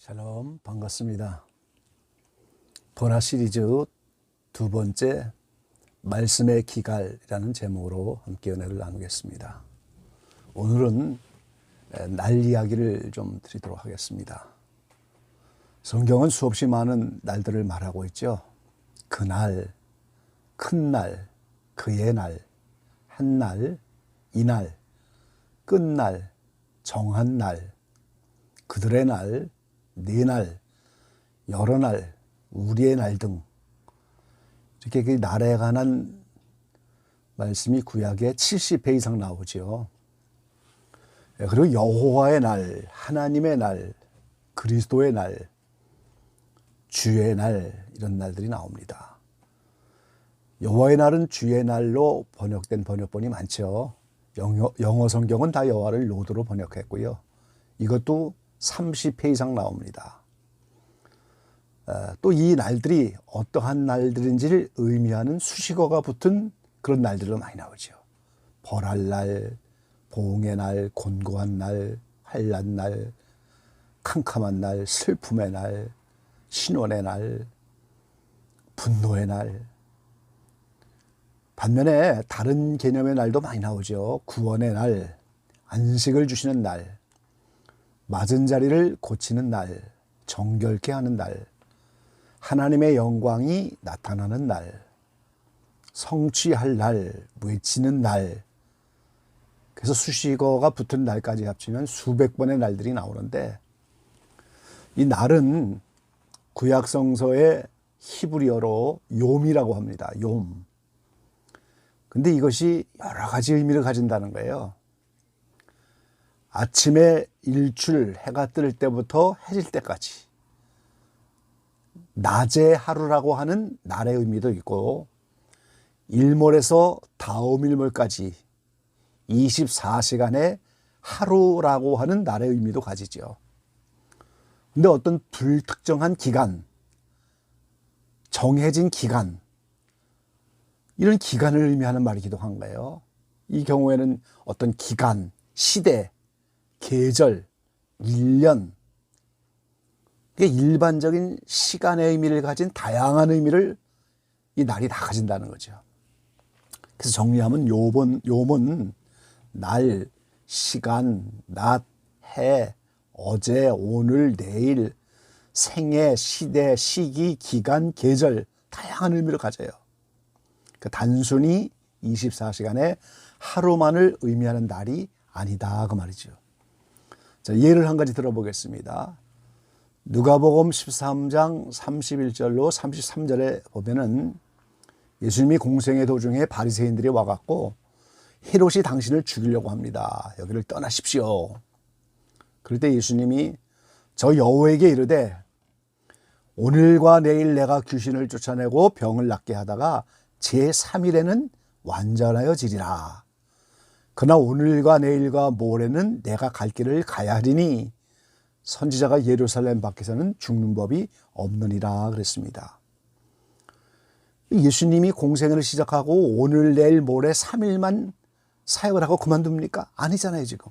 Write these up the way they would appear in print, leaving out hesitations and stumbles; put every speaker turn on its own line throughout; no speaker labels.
샬롬, 반갑습니다. 번화 시리즈 두 번째 말씀의 기갈이라는 제목으로 함께 은혜를 나누겠습니다. 오늘은 날 이야기를 좀 드리도록 하겠습니다. 성경은 수없이 많은 날들을 말하고 있죠. 그날, 큰날, 그의 날, 한날, 이날, 끝날, 정한 날, 그들의 날, 네 날, 여러 날, 우리의 날 등 이렇게 그 날에 관한 말씀이 구약에 70회 이상 나오죠. 그리고 여호와의 날, 하나님의 날, 그리스도의 날, 주의 날 이런 날들이 나옵니다. 여호와의 날은 주의 날로 번역된 번역본이 많죠. 영어 성경은 다 여호와를 로드로 번역했고요. 이것도 30회 이상 나옵니다. 또 이 날들이 어떠한 날들인지를 의미하는 수식어가 붙은 그런 날들도 많이 나오죠. 벌할 날, 보응의 날, 곤고한 날, 환난 날, 캄캄한 날, 슬픔의 날, 신원의 날, 분노의 날. 반면에 다른 개념의 날도 많이 나오죠. 구원의 날, 안식을 주시는 날, 맞은 자리를 고치는 날, 정결케 하는 날, 하나님의 영광이 나타나는 날, 성취할 날, 외치는 날. 그래서 수식어가 붙은 날까지 합치면 수백 번의 날들이 나오는데, 이 날은 구약 성서의 히브리어로 욤이라고 합니다. 욤. 근데 이것이 여러 가지 의미를 가진다는 거예요. 아침에 일출, 해가 뜰 때부터 해질 때까지, 낮의 하루라고 하는 날의 의미도 있고, 일몰에서 다음 일몰까지 24시간의 하루라고 하는 날의 의미도 가지죠. 근데 어떤 불특정한 기간, 정해진 기간, 이런 기간을 의미하는 말이기도 한 거예요. 이 경우에는 어떤 기간, 시대, 계절, 1년, 일반적인 시간의 의미를 가진 다양한 의미를 이 날이 다 가진다는 거죠. 그래서 정리하면 욤은 날, 시간, 낮, 해, 어제, 오늘, 내일, 생애, 시대, 시기, 기간, 계절, 다양한 의미를 가져요. 단순히 24시간의 하루만을 의미하는 날이 아니다 그 말이죠. 자, 예를 한 가지 들어보겠습니다. 누가복음 13장 31절로 33절에 보면은 예수님이 공생의 도중에 바리새인들이 와갖고 헤롯이 당신을 죽이려고 합니다. 여기를 떠나십시오. 그럴 때 예수님이 저 여호에게 이르되 오늘과 내일 내가 귀신을 쫓아내고 병을 낫게 하다가 제3일에는 완전하여 지리라. 그러나 오늘과 내일과 모레는 내가 갈 길을 가야 하리니 선지자가 예루살렘 밖에서는 죽는 법이 없느니라 그랬습니다. 예수님이 공생을 시작하고 오늘 내일 모레 3일만 사역을 하고 그만둡니까? 아니잖아요. 지금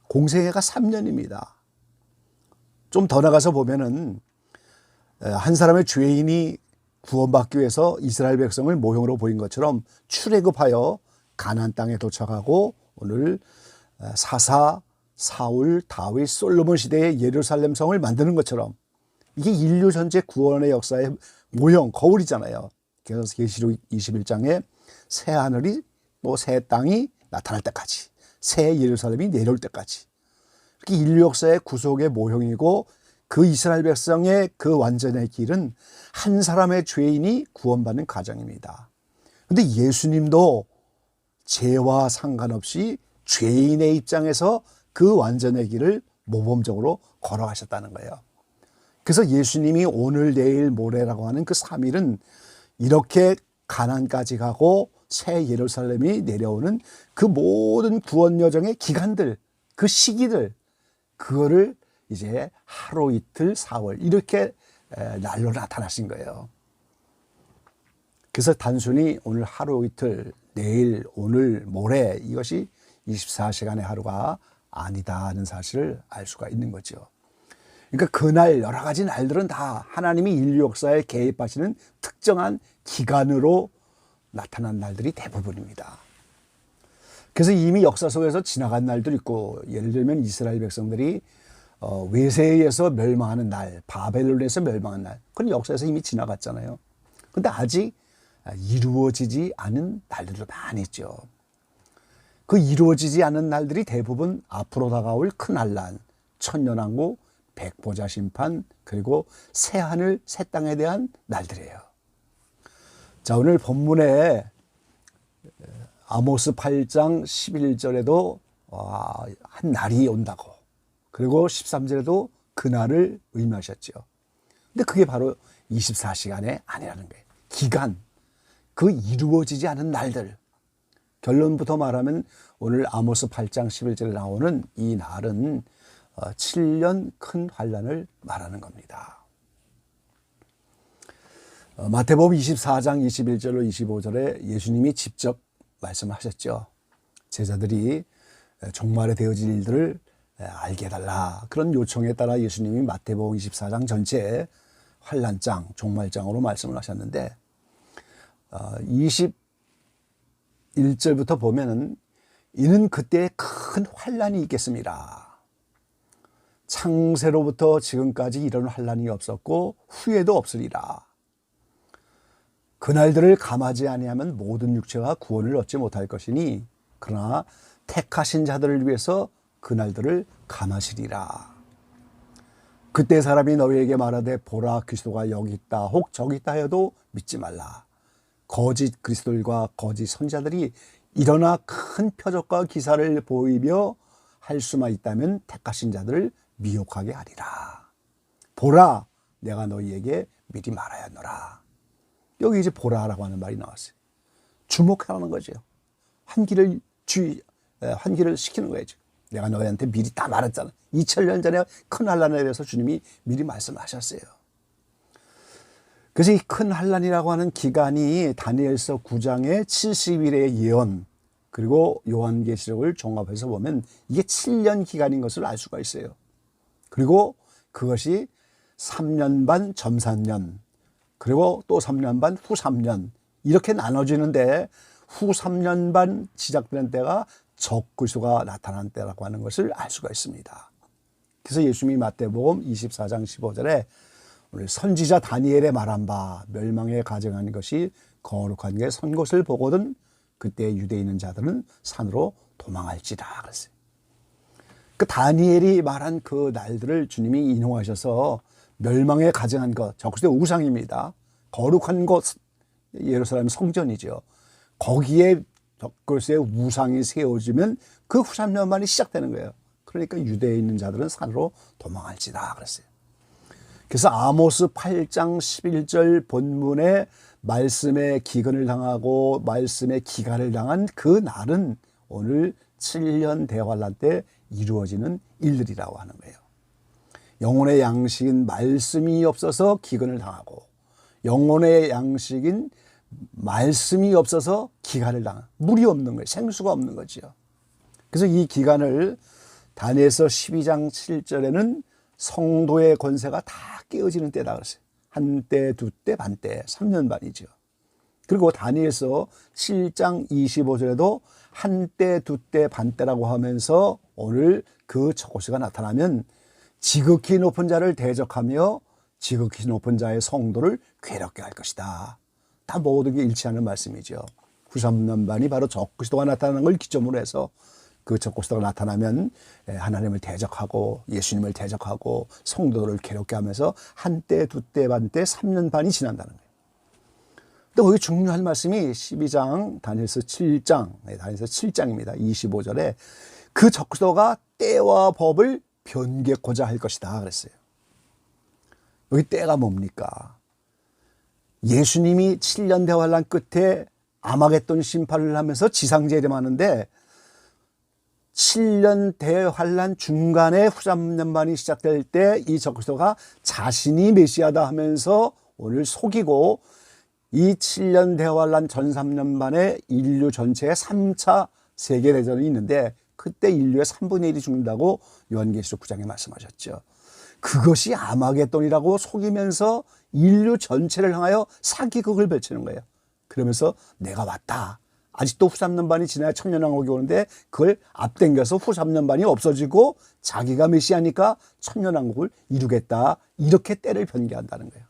공생애가 3년입니다. 좀 더 나가서 보면은 한 사람의 죄인이 구원받기 위해서 이스라엘 백성을 모형으로 보인 것처럼 출애굽하여 가나안 땅에 도착하고 오늘 사사, 사울, 다윗, 솔로몬 시대의 예루살렘 성을 만드는 것처럼 이게 인류 전체 구원의 역사의 모형, 거울이잖아요. 그래서 계시록 21장에 새 하늘이 또 새 땅이 나타날 때까지, 새 예루살렘이 내려올 때까지 이렇게 인류 역사의 구속의 모형이고 그 이스라엘 백성의 그 완전의 길은 한 사람의 죄인이 구원받는 과정입니다. 그런데 예수님도 죄와 상관없이 죄인의 입장에서 그 완전의 길을 모범적으로 걸어가셨다는 거예요. 그래서 예수님이 오늘 내일 모레라고 하는 그 3일은 이렇게 가나안까지 가고 새 예루살렘이 내려오는 그 모든 구원 여정의 기간들, 그 시기들, 그거를 이제 하루 이틀 4월 이렇게 날로 나타나신 거예요. 그래서 단순히 오늘 하루 이틀, 내일, 오늘, 모레 이것이 24시간의 하루가 아니다 하는 사실을 알 수가 있는 거죠. 그러니까 그날 여러 가지 날들은 다 하나님이 인류 역사에 개입하시는 특정한 기간으로 나타난 날들이 대부분입니다. 그래서 이미 역사 속에서 지나간 날도 있고, 예를 들면 이스라엘 백성들이 외세에 의해서 멸망하는 날, 바벨론에서 멸망한 날, 그건 역사에서 이미 지나갔잖아요. 근데 아직 이루어지지 않은 날들도 많이 있죠. 그 이루어지지 않은 날들이 대부분 앞으로 다가올 큰 환난, 천년왕국, 백보자 심판, 그리고 새하늘 새 땅에 대한 날들이에요. 자, 오늘 본문에 아모스 8장 11절에도 한 날이 온다고, 그리고 13절에도 그날을 의미하셨죠. 근데 그게 바로 24시간의 아니라는 거예요. 기간, 그 이루어지지 않은 날들. 결론부터 말하면 오늘 아모스 8장 11절에 나오는 이 날은 7년 큰 환난을 말하는 겁니다. 마태복음 24장 21절로 25절에 예수님이 직접 말씀하셨죠. 제자들이 종말에 되어질 일들을 알게 해달라. 그런 요청에 따라 예수님이 마태복음 24장 전체에 환난장, 종말장으로 말씀을 하셨는데 21절부터 보면은 이는 그때 큰 환난이 있겠습니다. 창세로부터 지금까지 이런 환난이 없었고 후에도 없으리라. 그날들을 감하지 아니하면 모든 육체가 구원을 얻지 못할 것이니 그러나 택하신 자들을 위해서 그날들을 감하시리라. 그때 사람이 너희에게 말하되 보라 그리스도가 여기 있다 혹 저기 있다 해도 믿지 말라. 거짓 그리스도들과 거짓 선지자들이 일어나 큰 표적과 기사를 보이며 할 수만 있다면 택하신 자들을 미혹하게 하리라. 보라 내가 너희에게 미리 말하였노라. 여기 이제 보라라고 하는 말이 나왔어요. 주목하라는 거죠. 환기를 시키는 거예요. 내가 너희한테 미리 다 말했잖아. 2000년 전에 큰 환난에 대해서 주님이 미리 말씀하셨어요. 그래서 이 큰 환난이라고 하는 기간이 다니엘서 9장의 70일의 예언, 그리고 요한계시록을 종합해서 보면 이게 7년 기간인 것을 알 수가 있어요. 그리고 그것이 3년 반 점산년, 그리고 또 3년 반 후 3년 이렇게 나눠지는데 후 3년 반 시작되는 때가 적그리스도가 나타난 때라고 하는 것을 알 수가 있습니다. 그래서 예수님이 마태복음 24장 15절에 오늘 선지자 다니엘의 말한 바 멸망에 가증한 것이 거룩한 게 선 것을 보거든 그때 유대에 있는 자들은 산으로 도망할지라 그랬어요. 그 다니엘이 말한 그 날들을 주님이 인용하셔서 멸망에 가증한 것, 적그리스도의 우상입니다. 거룩한 곳, 예루살렘 성전이죠. 거기에 적그리스도의 우상이 세워지면 그 후 3년 만이 시작되는 거예요. 그러니까 유대에 있는 자들은 산으로 도망할지다 그랬어요. 그래서 아모스 8장 11절 본문의 말씀의 기근을 당하고 말씀의 기간을 당한 그 날은 오늘 7년 대환란 때 이루어지는 일들이라고 하는 거예요. 영혼의 양식인 말씀이 없어서 기근을 당하고 영혼의 양식인 말씀이 없어서 기간을 당한, 물이 없는 거예요. 생수가 없는 거죠. 그래서 이 기간을 다니엘서 12장 7절에는 성도의 권세가 다 깨어지는 때다 그랬어요. 한때, 두때, 반때, 3년 반이죠. 그리고 다니엘서 7장 25절에도 한때, 두때, 반때라고 하면서 오늘 그 적그리스도가 나타나면 지극히 높은 자를 대적하며 지극히 높은 자의 성도를 괴롭게 할 것이다. 다 모든 게 일치하는 말씀이죠. 후 3년 반이 바로 적그리스도가 나타나는 걸 기점으로 해서 그 적그리스도가 나타나면 하나님을 대적하고 예수님을 대적하고 성도들을 괴롭게 하면서 한때, 두때, 반때, 3년 반이 지난다는 거예요. 근데 거기 중요한 말씀이 12장 다니엘서 7장, 다니엘서 7장입니다. 25절에 그 적그리스도가 때와 법을 변개코자 할 것이다 그랬어요. 여기 때가 뭡니까? 예수님이 7년 대환란 끝에 아마겟돈 심판을 하면서 지상재림하는데 7년 대환란 중간에 후 3년 반이 시작될 때 이 적그리스도가 자신이 메시아다 하면서 오늘 속이고 이 7년 대환란 전 3년 반에 인류 전체의 3차 세계대전이 있는데 그때 인류의 3분의 1이 죽는다고 요한계시록 9장에 말씀하셨죠. 그것이 아마겟돈이라고 속이면서 인류 전체를 향하여 사기극을 펼치는 거예요. 그러면서 내가 왔다. 아직도 후3년반이 지나야 천년왕국이 오는데 그걸 앞당겨서 후3년반이 없어지고 자기가 메시아니까 천년왕국을 이루겠다. 이렇게 때를 변개한다는 거예요.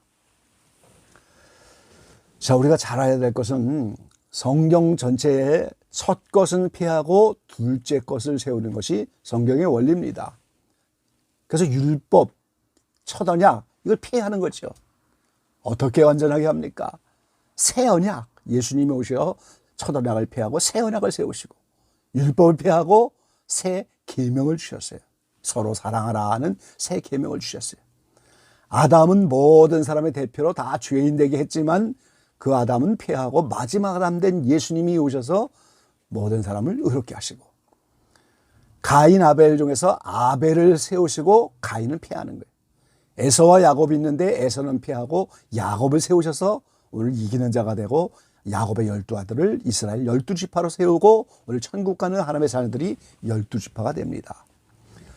자, 우리가 잘 알아야 될 것은 성경 전체에 첫 것은 피하고 둘째 것을 세우는 것이 성경의 원리입니다. 그래서 율법, 첫 언약 이걸 피하는 거죠. 어떻게 완전하게 합니까? 새 언약, 예수님이 오셔 첫 언약을 피하고 새 언약을 세우시고 율법을 피하고 새 계명을 주셨어요. 서로 사랑하라 하는 새 계명을 주셨어요. 아담은 모든 사람의 대표로 다 죄인 되게 했지만 그 아담은 피하고 마지막 아담 된 예수님이 오셔서 모든 사람을 의롭게 하시고 가인 아벨 중에서 아벨을 세우시고 가인은 피하는 거예요. 에서와 야곱이 있는데 에서는 피하고 야곱을 세우셔서 오늘 이기는 자가 되고 야곱의 12아들을 이스라엘 12지파로 세우고 오늘 천국 가는 하나님의 자녀들이 12지파가 됩니다.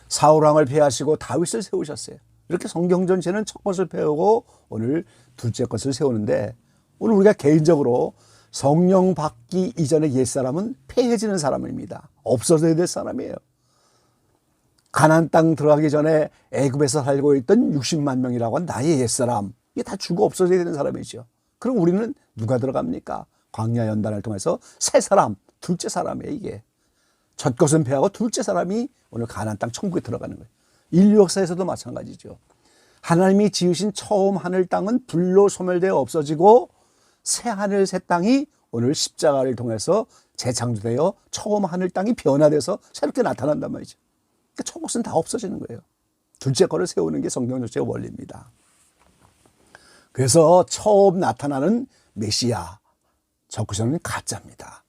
사울왕을 피하시고 다윗을 세우셨어요. 이렇게 성경 전체는 첫 것을 배우고 오늘 둘째 것을 세우는데 오늘 우리가 개인적으로 성령 받기 이전의 옛사람은 폐해지는 사람입니다. 없어져야 될 사람이에요. 가나안 땅 들어가기 전에 애굽에서 살고 있던 60만 명이라고 한 나의 옛사람, 이게 다 죽어 없어져야 되는 사람이죠. 그럼 우리는 누가 들어갑니까? 광야 연단을 통해서 새 사람, 둘째 사람이에요. 이게 첫 것은 패하고 둘째 사람이 오늘 가나안 땅 천국에 들어가는 거예요. 인류 역사에서도 마찬가지죠. 하나님이 지으신 처음 하늘 땅은 불로 소멸되어 없어지고 새 하늘 새 땅이 오늘 십자가를 통해서 재창조되어 처음 하늘 땅이 변화돼서 새롭게 나타난단 말이죠. 그러니까 첫 것은 다 없어지는 거예요. 둘째 거를 세우는 게 성경 전체의 원리입니다. 그래서 처음 나타나는 메시아, 첫 것은 가짜입니다.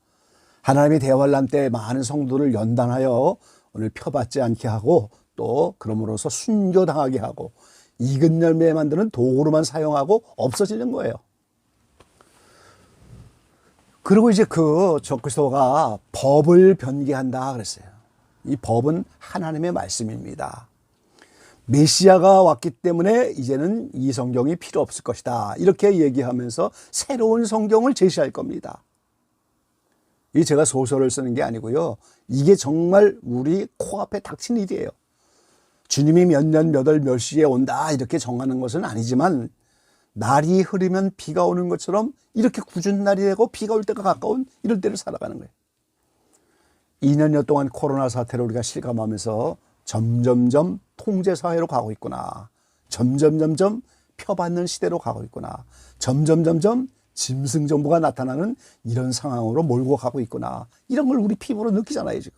하나님이 대환란 때 많은 성도를 연단하여 오늘 펴받지 않게 하고 또 그럼으로써 순교당하게 하고 익은 열매 만드는 도구로만 사용하고 없어지는 거예요. 그리고 이제 그 적그리스도가 법을 변개한다 그랬어요. 이 법은 하나님의 말씀입니다. 메시아가 왔기 때문에 이제는 이 성경이 필요 없을 것이다. 이렇게 얘기하면서 새로운 성경을 제시할 겁니다. 이 제가 소설을 쓰는 게 아니고요. 이게 정말 우리 코앞에 닥친 일이에요. 주님이 몇 년, 몇 월, 몇 시에 온다 이렇게 정하는 것은 아니지만 날이 흐르면 비가 오는 것처럼 이렇게 굳은 날이 되고 비가 올 때가 가까운 이럴 때를 살아가는 거예요. 2년여 동안 코로나 사태를 우리가 실감하면서 점점점 통제사회로 가고 있구나. 점점점점 펴받는 시대로 가고 있구나. 점점점점 짐승정부가 나타나는 이런 상황으로 몰고 가고 있구나. 이런 걸 우리 피부로 느끼잖아요, 지금.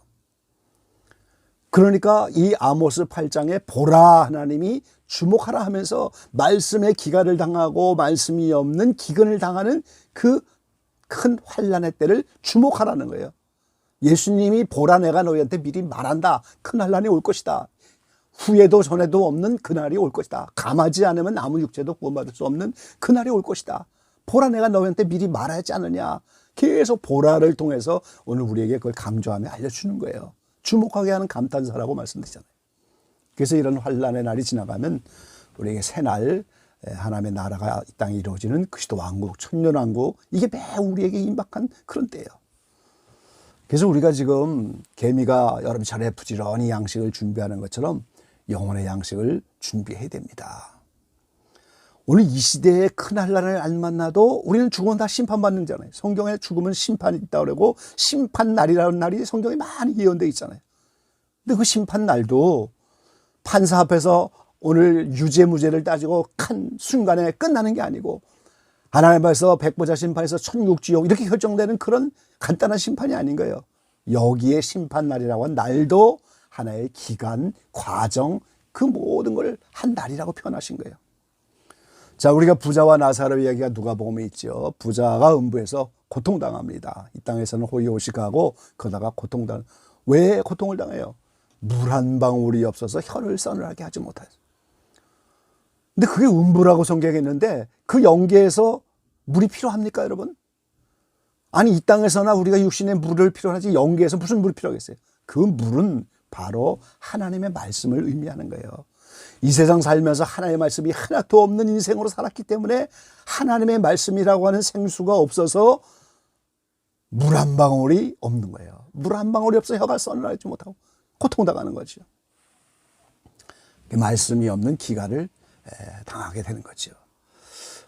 그러니까 이 아모스 8장에 보라 하나님이 주목하라 하면서 말씀의 기갈을 당하고 말씀이 없는 기근을 당하는 그 큰 환난의 때를 주목하라는 거예요. 예수님이 보라 내가 너희한테 미리 말한다. 큰 환난이 올 것이다. 후에도 전에도 없는 그날이 올 것이다. 감하지 않으면 아무 육체도 구원받을 수 없는 그날이 올 것이다. 보라 내가 너희한테 미리 말하지 않느냐. 계속 보라를 통해서 오늘 우리에게 그걸 강조하며 알려주는 거예요. 주목하게 하는 감탄사라고 말씀드리잖아요. 그래서 이런 환난의 날이 지나가면 우리에게 새날 하나님의 나라가 이 땅에 이루어지는 그리스도 왕국, 천년왕국, 이게 매우 우리에게 임박한 그런 때예요. 그래서 우리가 지금 개미가 여름철에 부지런히 양식을 준비하는 것처럼 영혼의 양식을 준비해야 됩니다. 오늘 이 시대에 큰 환난을 안 만나도 우리는 죽으면 다 심판받는 자잖아요. 성경에 죽으면 심판이 있다고 그러고 심판날이라는 날이 성경에 많이 예언되어 있잖아요. 근데 그 심판날도 판사 앞에서 오늘 유죄 무죄를 따지고 한 순간에 끝나는 게 아니고 하나님 앞에서 백보자 심판에서 천국 지옥 이렇게 결정되는 그런 간단한 심판이 아닌 거예요. 여기에 심판날이라고 한 날도 하나의 기간, 과정, 그 모든 걸 한 날이라고 표현하신 거예요. 자, 우리가 부자와 나사로 이야기가 누가복음에 있죠. 부자가 음부에서 고통당합니다. 이 땅에서는 호의호식하고 그러다가 고통당. 왜 고통을 당해요? 물 한 방울이 없어서 혀를 서늘하게 하지 못해서. 근데 그게 음부라고 성경했는데 그 영계에서 물이 필요합니까, 여러분? 아니, 이 땅에서나 우리가 육신의 물을 필요하지 영계에서 무슨 물이 필요하겠어요? 그 물은 바로 하나님의 말씀을 의미하는 거예요. 이 세상 살면서 하나님의 말씀이 하나도 없는 인생으로 살았기 때문에 하나님의 말씀이라고 하는 생수가 없어서 물 한 방울이 없는 거예요. 물 한 방울이 없어 혀가 썰어나지 못하고 고통당하는 거죠. 말씀이 없는 기간을 당하게 되는 거죠.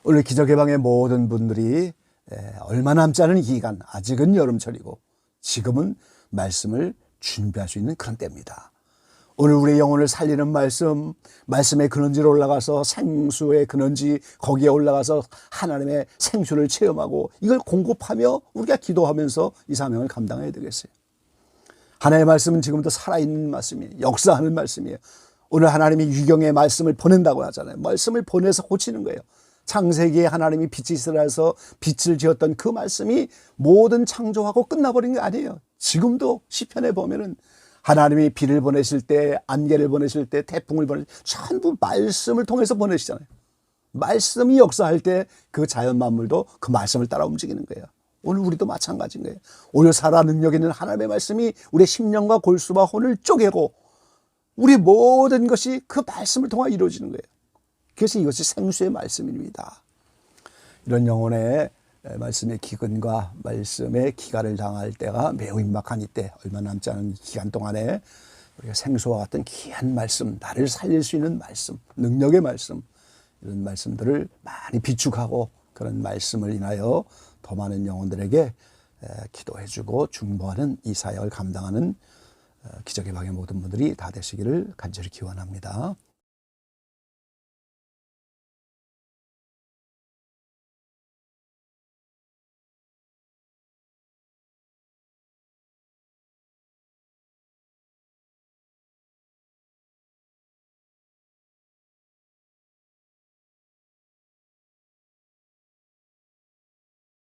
오늘 기적예방의 모든 분들이 얼마 남지 않은 기간, 아직은 여름철이고 지금은 말씀을 준비할 수 있는 그런 때입니다. 오늘 우리의 영혼을 살리는 말씀, 말씀의 근원지로 올라가서 생수의 근원지 거기에 올라가서 하나님의 생수를 체험하고 이걸 공급하며 우리가 기도하면서 이 사명을 감당해야 되겠어요. 하나님의 말씀은 지금도 살아있는 말씀이에요. 역사하는 말씀이에요. 오늘 하나님이 유경의 말씀을 보낸다고 하잖아요. 말씀을 보내서 고치는 거예요. 창세기에 하나님이 빛이 있으라서 빛을 지었던 그 말씀이 모든 창조하고 끝나버린 게 아니에요. 지금도 시편에 보면은 하나님이 비를 보내실 때, 안개를 보내실 때, 태풍을 보내실 때 전부 말씀을 통해서 보내시잖아요. 말씀이 역사할 때 그 자연 만물도 그 말씀을 따라 움직이는 거예요. 오늘 우리도 마찬가지인 거예요. 오늘 살아 능력 있는 하나님의 말씀이 우리의 심령과 골수와 혼을 쪼개고 우리 모든 것이 그 말씀을 통해 이루어지는 거예요. 그래서 이것이 생수의 말씀입니다. 이런 영혼의 말씀의 기근과 말씀의 기간을 당할 때가 매우 임박한 이때, 얼마 남지 않은 기간 동안에 우리가 생수와 같은 귀한 말씀, 나를 살릴 수 있는 말씀, 능력의 말씀, 이런 말씀들을 많이 비축하고 그런 말씀을 인하여 더 많은 영혼들에게 기도해주고 중보하는 이 사역을 감당하는 기적예방의 모든 분들이 다 되시기를 간절히 기원합니다.